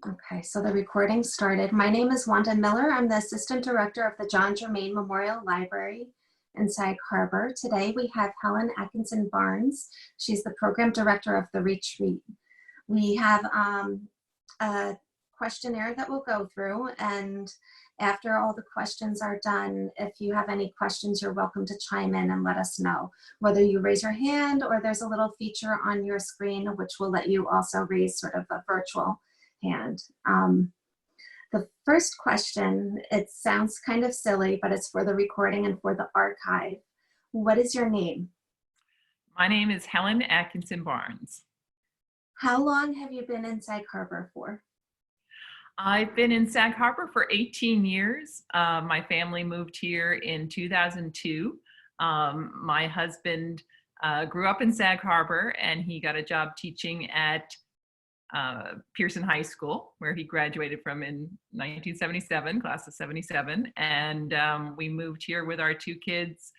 Okay, so the recording started. My name is Wanda Miller. I'm the Assistant Director of the John Germain Memorial Library in Sag Harbor. Today we have Helen Atkinson-Barnes. She's the Program Director of the retreat. We have a questionnaire that we'll go through, and after all the questions are done, if you have any questions, you're welcome to chime in and let us know. Whether you raise your hand or there's a little feature on your screen which will let you also raise sort of a virtual hand. The first question, it sounds kind of silly, but it's for the recording and for the archive. What is your name? My name is Helen Atkinson-Barnes. How long have you been in Sag Harbor for? I've been in Sag Harbor for 18 years. My family moved here in 2002. My husband grew up in Sag Harbor, and he got a job teaching at Pearson High School, where he graduated from in 1977, class of 77. And we moved here with our two kids,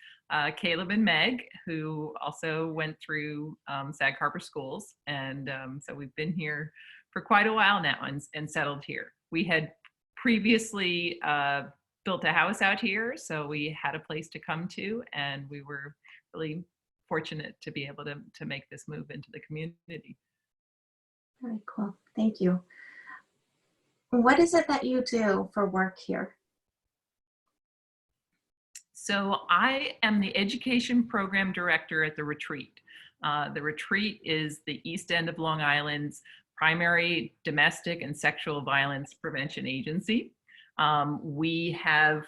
Caleb and Meg, who also went through Sag Harbor schools. And so we've been here for quite a while now and settled here. We had previously built a house out here, so we had a place to come to, and we were really fortunate to be able to make this move into the community. Very cool, thank you. What is it that you do for work here? So I am the Education Program Director at the Retreat. The Retreat is the East End of Long Island's primary domestic and sexual violence prevention agency. We have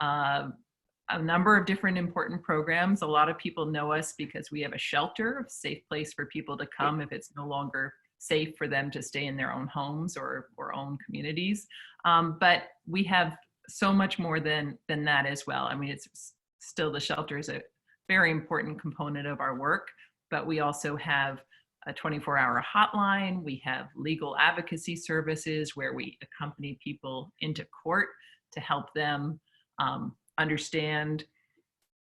a number of different important programs. A lot of people know us because we have a shelter, a safe place for people to come if it's no longer safe for them to stay in their own homes or own communities. But we have so much more than that as well. I mean, it's still, the shelter is a very important component of our work, but we also have a 24-hour hotline. We have legal advocacy services where we accompany people into court to help them understand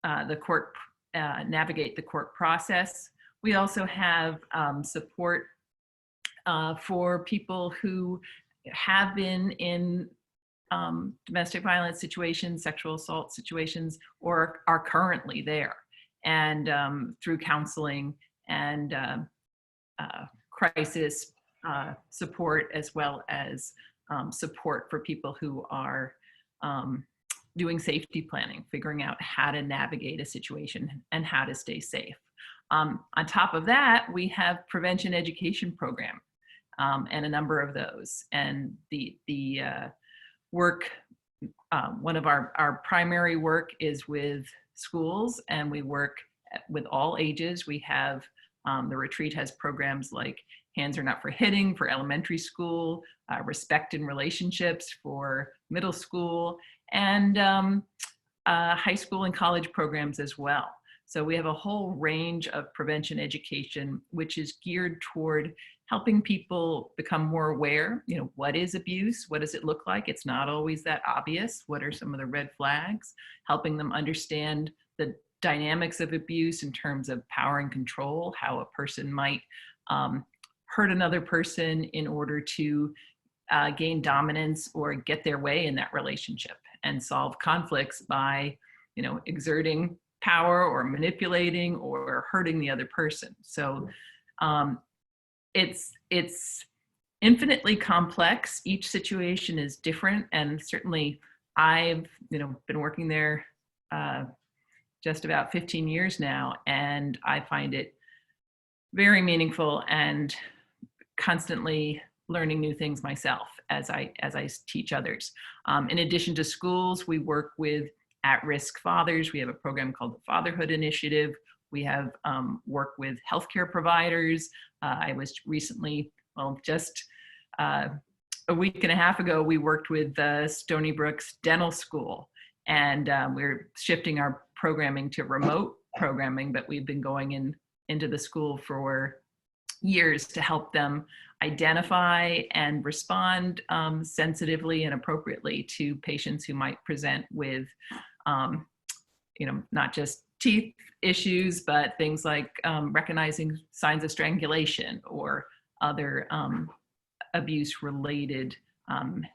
the court, navigate the court process. We also have support for people who have been in domestic violence situations, sexual assault situations, or are currently there, and through counseling and crisis support, as well as support for people who are doing safety planning, figuring out how to navigate a situation and how to stay safe. On top of that, we have prevention education program and a number of those. And the work, one of our primary work is with schools, and we work with all ages. We have, the Retreat has programs like Hands Are Not for Hitting for elementary school, Respect in Relationships for middle school, and high school and college programs as well. So we have a whole range of prevention education, which is geared toward helping people become more aware. You know, what is abuse? What does it look like? It's not always that obvious. What are some of the red flags? Helping them understand the dynamics of abuse in terms of power and control, how a person might hurt another person in order to gain dominance or get their way in that relationship, and solve conflicts by, you know, exerting power or manipulating or hurting the other person. So it's infinitely complex. Each situation is different, and certainly I've, you know, been working there just about 15 years now, and I find it very meaningful and constantly learning new things myself as I teach others. In addition to schools, we work with at-risk fathers. We have a program called the Fatherhood Initiative. We have work with healthcare providers. I was recently, well, just a week and a half ago, we worked with Stony Brook's Dental School, and we're shifting our programming to remote programming, but we've been going into the school for years to help them identify and respond sensitively and appropriately to patients who might present with, you know, not just teeth issues, but things like recognizing signs of strangulation or other abuse-related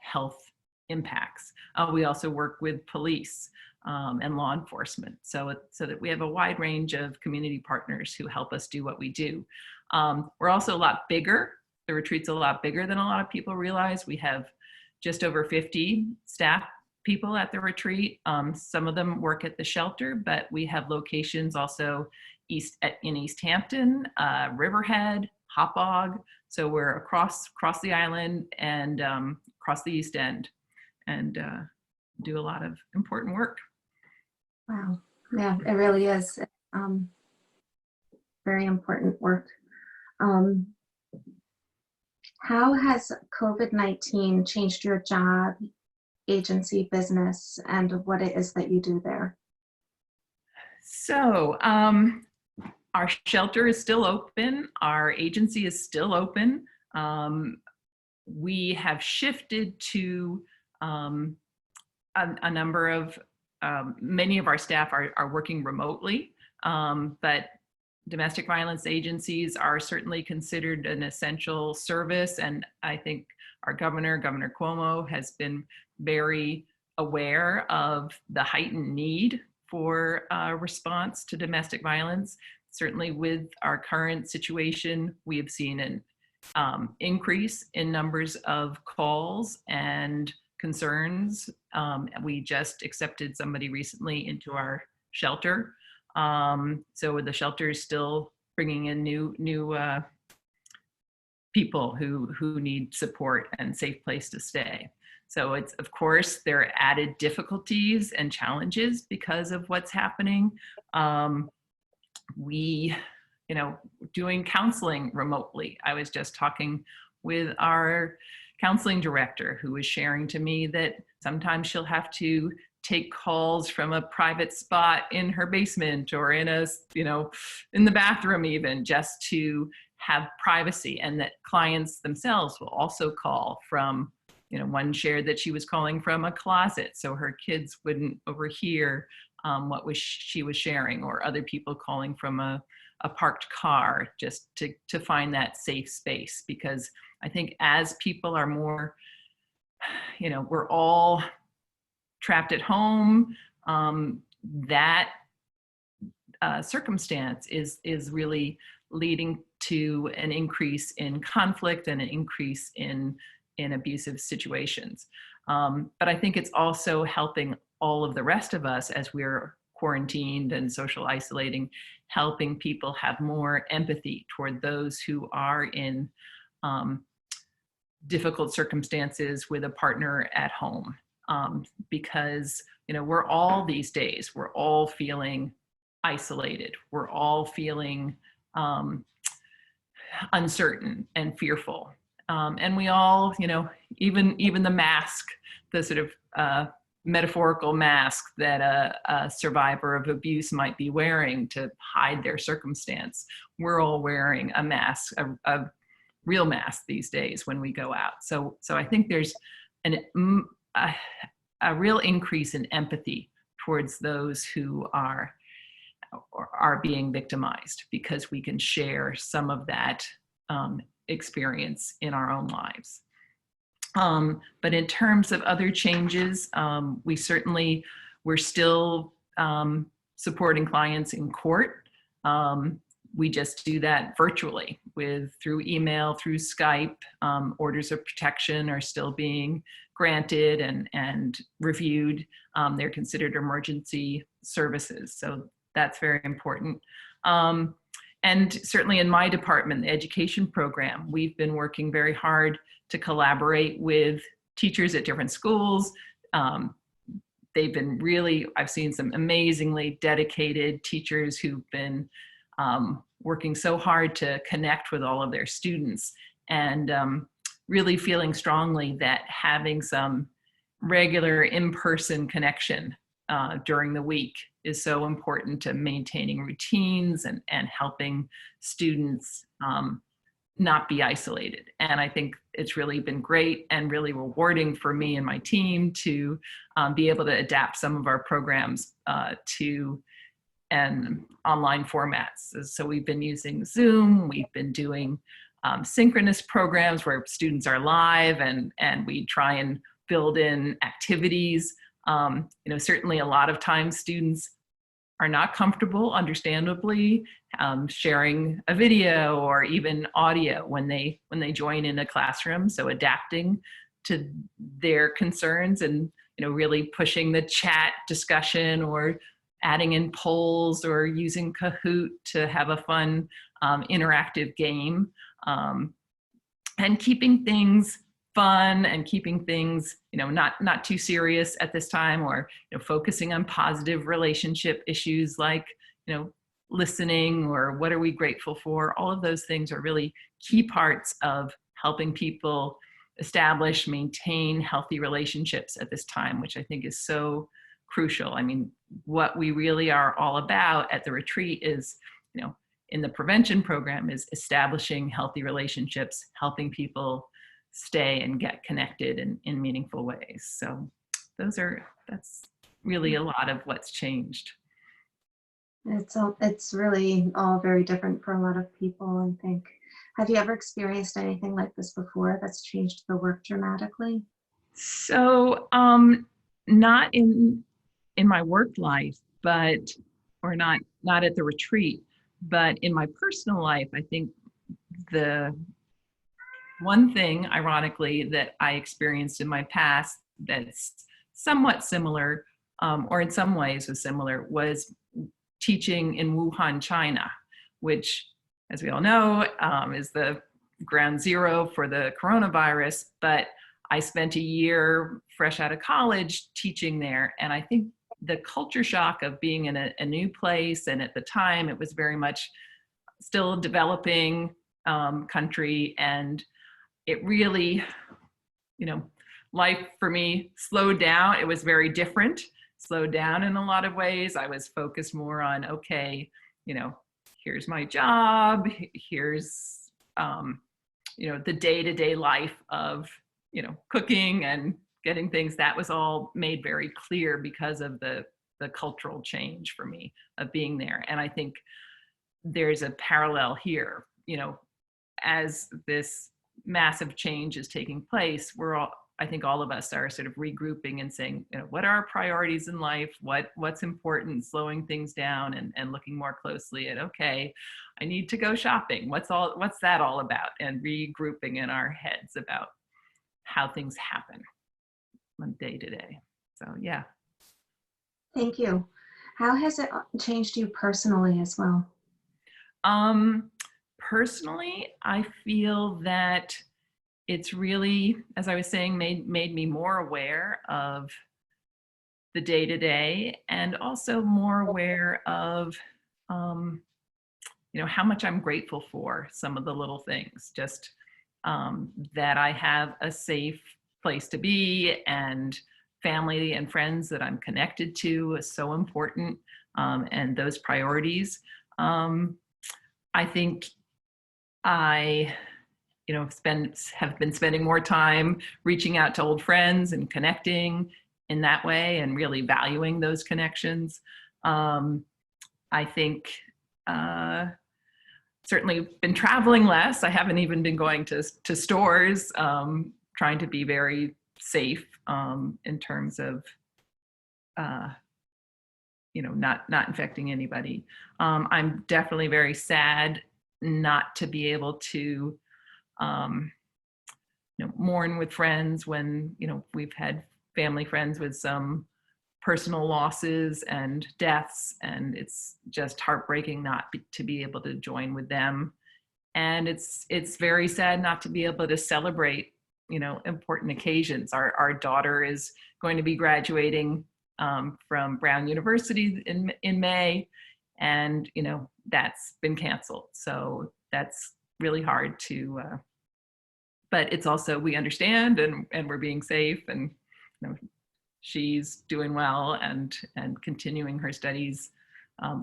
health impacts. We also work with police and law enforcement, so that we have a wide range of community partners who help us do what we do. We're also a lot bigger. The retreat's a lot bigger than a lot of people realize. We have just over 50 staff people at the retreat. Some of them work at the shelter, but we have locations also in East Hampton, Riverhead, Hauppauge. So we're across the island and across the East End, and do a lot of important work. Wow. Yeah, it really is. Very important work. How has COVID-19 changed your job, agency, business, and what it is that you do there? So our shelter is still open. Our agency is still open. We have shifted to a number of, many of our staff are working remotely, but domestic violence agencies are certainly considered an essential service. And I think our Governor Cuomo, has been very aware of the heightened need for response to domestic violence. Certainly with our current situation, we have seen an increase in numbers of calls and concerns. We just accepted somebody recently into our shelter. So the shelter is still bringing in new people who need support and safe place to stay. So it's, of course, there are added difficulties and challenges because of what's happening. We, doing counseling remotely. I was just talking with our counseling director, who was sharing to me that sometimes she'll have to take calls from a private spot in her basement or in in the bathroom even, just to have privacy, and that clients themselves will also call from, one shared that she was calling from a closet so her kids wouldn't overhear what she was sharing, or other people calling from a parked car, just to find that safe space. Because I think as people are more, we're all trapped at home, that circumstance is really leading to an increase in conflict and an increase in abusive situations. But I think it's also helping all of the rest of us, as we're quarantined and social isolating, helping people have more empathy toward those who are in difficult circumstances with a partner at home. Because we're all, these days, we're all feeling isolated. We're all feeling uncertain and fearful. And we all, even the mask, the sort of metaphorical mask that a survivor of abuse might be wearing to hide their circumstance, we're all wearing a mask, a real mask these days when we go out. So I think there's a real increase in empathy towards those who are being victimized, because we can share some of that experience in our own lives. But in terms of other changes, we're still supporting clients in court. We just do that virtually through email, through Skype. Orders of protection are still being granted and reviewed. They're considered emergency services, so that's very important. And certainly in my department, the education program, we've been working very hard to collaborate with teachers at different schools. They've been I've seen some amazingly dedicated teachers who've been working so hard to connect with all of their students, and really feeling strongly that having some regular in-person connection during the week is so important to maintaining routines and helping students not be isolated. And I think it's really been great and really rewarding for me and my team to be able to adapt some of our programs to online formats. So we've been using Zoom, we've been doing synchronous programs where students are live, and we try and build in activities. Certainly a lot of times students are not comfortable, understandably, sharing a video or even audio when they join in a classroom. So adapting to their concerns and really pushing the chat discussion or adding in polls or using Kahoot to have a fun interactive game, and keeping things fun and keeping things not too serious at this time, or focusing on positive relationship issues like listening or what are we grateful for. All of those things are really key parts of helping people establish, maintain healthy relationships at this time, which I think is so crucial. I mean, what we really are all about at the retreat is, in the prevention program, is establishing healthy relationships, helping people stay and get connected in meaningful ways. So that's really a lot of what's changed. It's really all very different for a lot of people, I think. Have you ever experienced anything like this before that's changed the work dramatically? So not in my work life, or not at the retreat, but in my personal life, I think the one thing, ironically, that I experienced in my past that's somewhat similar, or in some ways was similar, was teaching in Wuhan, China, which, as we all know, is the ground zero for the coronavirus. But I spent a year fresh out of college teaching there. And I think the culture shock of being in a new place, and at the time it was very much still a developing country, and it really, life for me slowed down. It was very different, slowed down in a lot of ways. I was focused more on, okay, here's my job, here's, the day-to-day life of, cooking and getting things. That was all made very clear because of the cultural change for me of being there. And I think there's a parallel here, as this massive change is taking place, I think all of us are sort of regrouping and saying, what are our priorities in life? What's important, slowing things down and looking more closely at, okay, I need to go shopping. What's that all about? And regrouping in our heads about how things happen on day to day. So, yeah. Thank you. How has it changed you personally as well? Personally, I feel that it's really, as I was saying, made me more aware of the day-to-day, and also more aware of, how much I'm grateful for some of the little things, just that I have a safe place to be, and family and friends that I'm connected to is so important, and those priorities. I think I have been spending more time reaching out to old friends and connecting in that way, and really valuing those connections. I think certainly been traveling less. I haven't even been going to stores, trying to be very safe in terms of not infecting anybody. I'm definitely very sad not to be able to mourn with friends when we've had family friends with some personal losses and deaths, and it's just heartbreaking not to be able to join with them. And it's very sad not to be able to celebrate important occasions. Our daughter is going to be graduating from Brown University in May, and that's been canceled. So that's really hard to, but it's also, we understand, and we're being safe, and she's doing well and continuing her studies,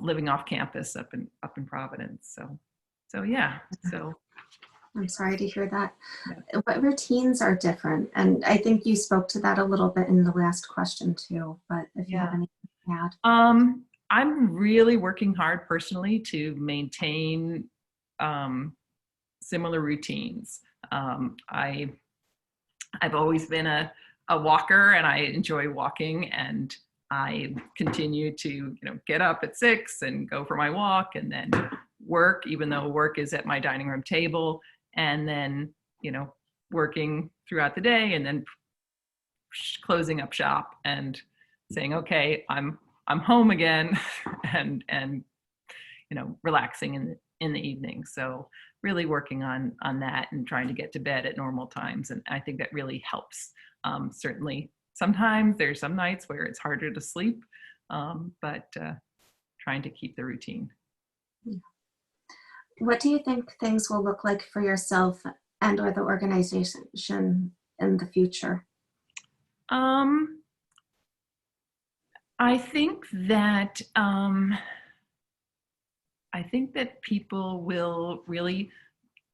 living off campus up in Providence. So yeah. So I'm sorry to hear that. Yeah. What routines are different? And I think you spoke to that a little bit in the last question too, but if you have anything to add. I'm really working hard personally to maintain similar routines. I've always been a walker, and I enjoy walking, and I continue to get up at 6 and go for my walk, and then work, even though work is at my dining room table, and then working throughout the day, and then closing up shop and saying, okay, I'm home again, and relaxing in the evening. So really working on that and trying to get to bed at normal times, and I think that really helps. Certainly, sometimes there's some nights where it's harder to sleep, but trying to keep the routine. What do you think things will look like for yourself and or the organization in the future? I think that people will really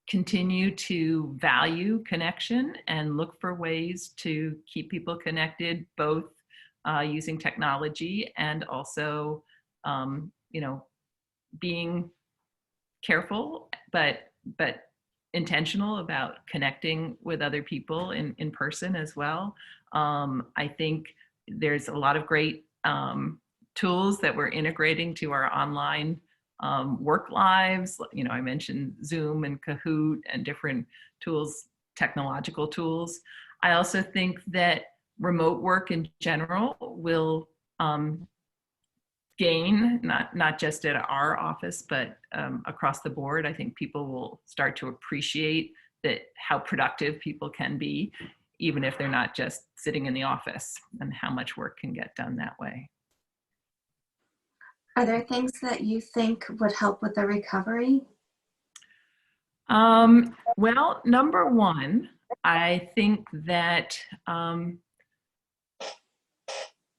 continue to value connection and look for ways to keep people connected, both using technology and also, being careful, but intentional about connecting with other people in person as well. I think there's a lot of great tools that we're integrating to our online work lives. I mentioned Zoom and Kahoot and different tools, technological tools. I also think that remote work in general will gain, not just at our office, but across the board. I think people will start to appreciate that how productive people can be, even if they're not just sitting in the office, and how much work can get done that way. Are there things that you think would help with the recovery? Well, number one, I think that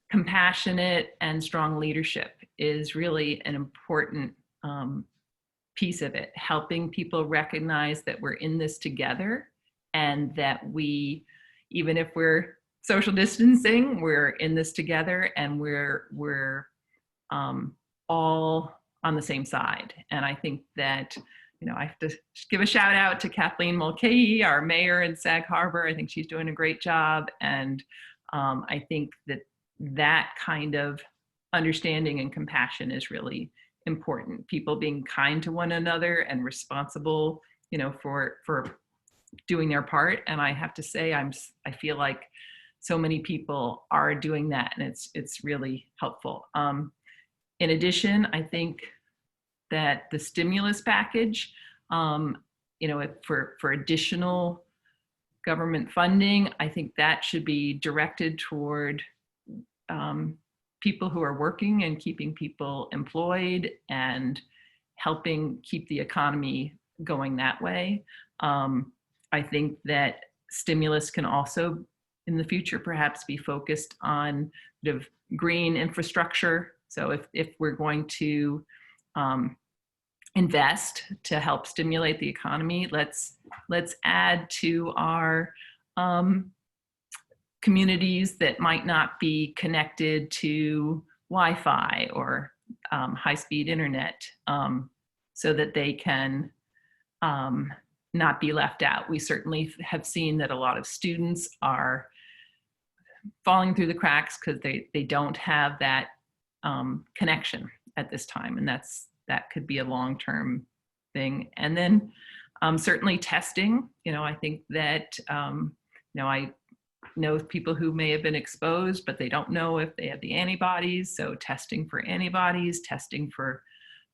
compassionate and strong leadership is really an important piece of it, helping people recognize that we're in this together, and that we, even if we're social distancing, we're in this together, and we're all on the same side. And I think that, I have to give a shout out to Kathleen Mulcahy, our mayor in Sag Harbor. I think she's doing a great job. And I think that kind of understanding and compassion is really important. People being kind to one another and responsible, for doing their part. And I have to say, I feel like so many people are doing that, and it's really helpful. In addition, I think that the stimulus package, for additional government funding, I think that should be directed toward people who are working and keeping people employed and helping keep the economy going that way. I think that stimulus can also, in the future, perhaps be focused on sort of green infrastructure. So if we're going to invest to help stimulate the economy, let's add to our communities that might not be connected to Wi-Fi or high-speed internet, so that they can not be left out. We certainly have seen that a lot of students are falling through the cracks because they don't have that connection at this time, and that could be a long-term thing. And then certainly testing. I think that I know people who may have been exposed, but they don't know if they have the antibodies. So testing for antibodies, testing for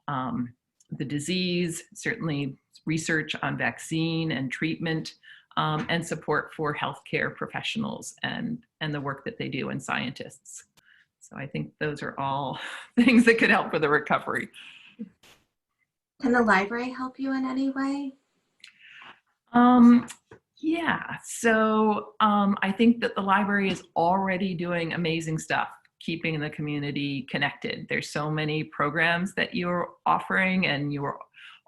the disease, certainly research on vaccine and treatment, and support for healthcare professionals and the work that they do, and scientists. So I think those are all things that could help with the recovery. Can the library help you in any way? Yeah, so I think that the library is already doing amazing stuff, keeping the community connected. There's so many programs that you're offering, and you're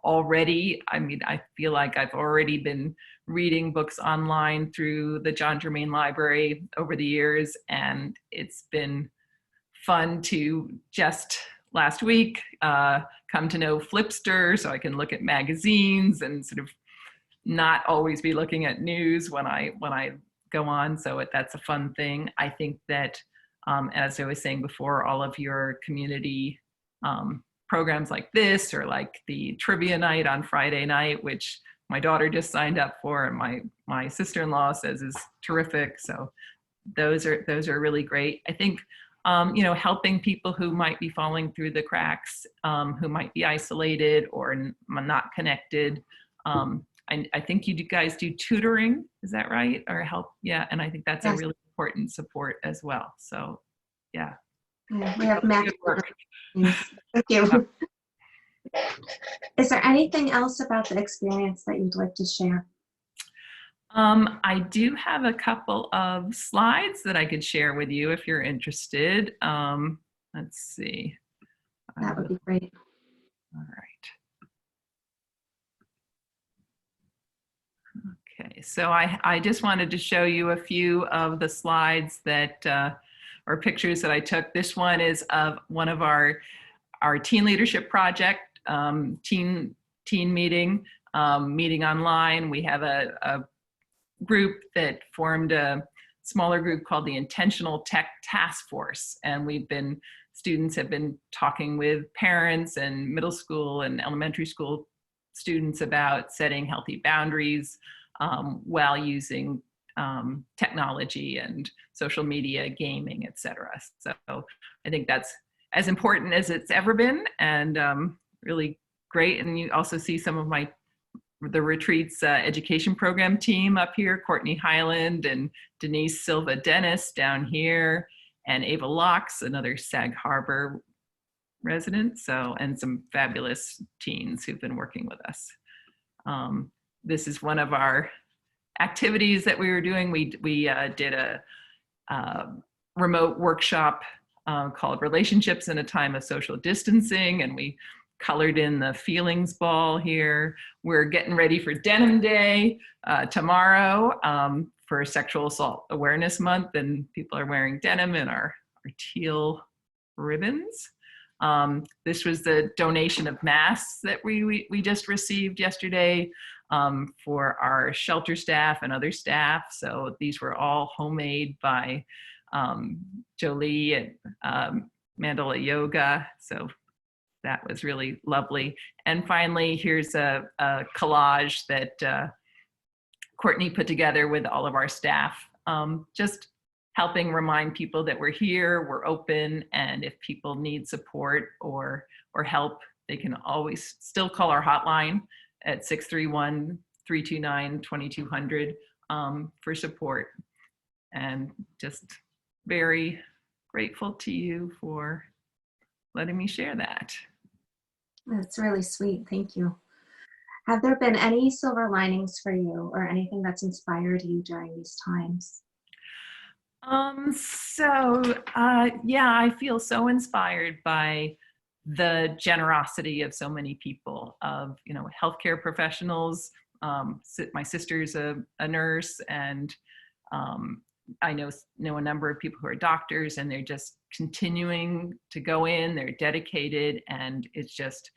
already, I feel like I've already been reading books online through the John Germain Library over the years, and it's been fun to just last week come to know Flipster, so I can look at magazines and sort of not always be looking at news when I go on. So that's a fun thing. I think that, as I was saying before, all of your community programs like this, or like the trivia night on Friday night, which my daughter just signed up for, and my sister-in-law says is terrific. So those are really great. I think, helping people who might be falling through the cracks, who might be isolated or not connected. I think you guys do tutoring, is that right? Or help, yeah. And I think that's a Yes. really important support as well. So, yeah. Yeah, we have matching. Work. Thank you. Is there anything else about the experience that you'd like to share? I do have a couple of slides that I could share with you if you're interested. Let's see. That would be great. All right. Okay, so I just wanted to show you a few of the slides that, or pictures that I took. This one is of one of our teen leadership project, teen meeting, meeting online. We have a group that formed a smaller group called the Intentional Tech Task Force. And students have been talking with parents and middle school and elementary school students about setting healthy boundaries while using technology and social media, gaming, etc. So I think that's as important as it's ever been, and really great. And you also see some of the retreats education program team up here, Courtney Highland and Denise Silva Dennis down here, and Ava Locks, another Sag Harbor resident, and some fabulous teens who've been working with us. This is one of our activities that we were doing. We did a remote workshop called Relationships in a Time of Social Distancing, and we colored in the feelings ball here. We're getting ready for Denim Day tomorrow for Sexual Assault Awareness Month, and people are wearing denim and our teal ribbons. This was the donation of masks that we just received yesterday for our shelter staff and other staff. So these were all homemade by Jolie and Mandala Yoga. So that was really lovely. And finally, here's a collage that Courtney put together with all of our staff, just helping remind people that we're here, we're open, and if people need support or help, they can always still call our hotline at 631-329-2200 for support. And just very grateful to you for letting me share that. That's really sweet. Thank you. Have there been any silver linings for you or anything that's inspired you during these times? Yeah, I feel so inspired by the generosity of so many people, of healthcare professionals. My sister's a nurse, and I know a number of people who are doctors, and they're just continuing to go in. They're dedicated, and it's just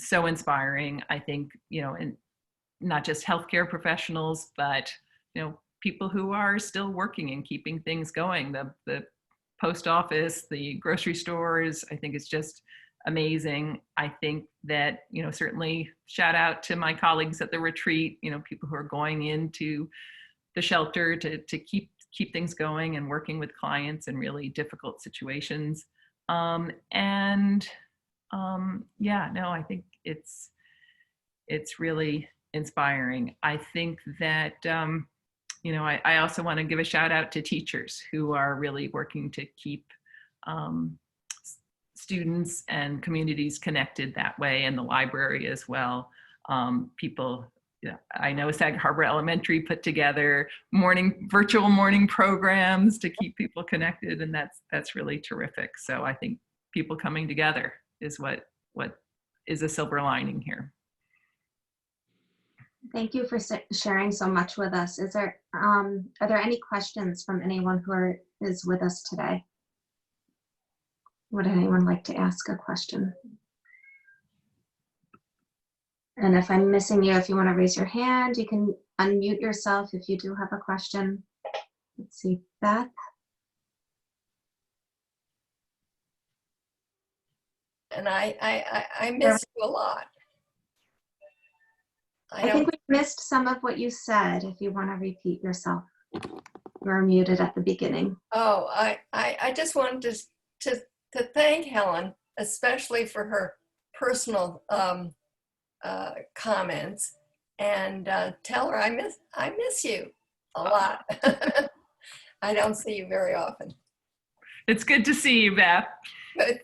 so inspiring. I think and not just healthcare professionals, but people who are still working and keeping things going. The post office, the grocery stores. I think it's just amazing. I think that certainly shout out to my colleagues at the retreat. People who are going into the shelter to keep things going and working with clients in really difficult situations. I think it's really inspiring. I think that I also want to give a shout out to teachers who are really working to keep students and communities connected that way, and the library as well. I know Sag Harbor Elementary put together virtual morning programs to keep people connected, and that's really terrific. So I think people coming together is what is a silver lining here. Thank you for sharing so much with us. Are there any questions from anyone who is with us today? Would anyone like to ask a question? And if I'm missing you, if you want to raise your hand, you can unmute yourself if you do have a question. Let's see, Beth. And I miss you a lot. I think we missed some of what you said. If you want to repeat yourself, you were muted at the beginning. Oh, I just wanted to thank Helen, especially for her personal comments, and tell her I miss you a lot. I don't see you very often. It's good to see you, Beth.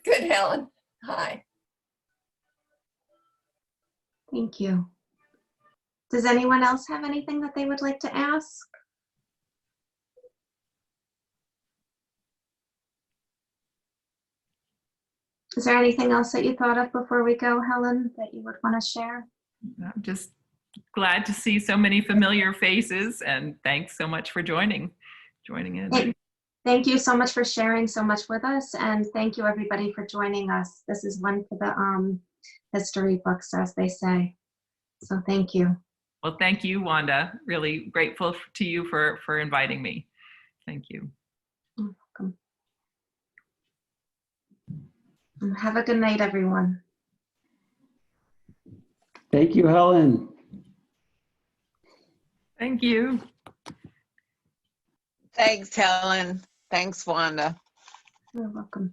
Good, Helen. Hi. Thank you. Does anyone else have anything that they would like to ask? Is there anything else that you thought of before we go, Helen, that you would want to share? I'm just glad to see so many familiar faces, and thanks so much for joining in. Thank you so much for sharing so much with us, and thank you everybody for joining us. This is one for the history books, as they say. So thank you. Well, thank you, Wanda. Really grateful to you for inviting me. Thank you. You're welcome. And have a good night, everyone. Thank you, Helen. Thank you. Thanks, Helen. Thanks, Wanda. You're welcome.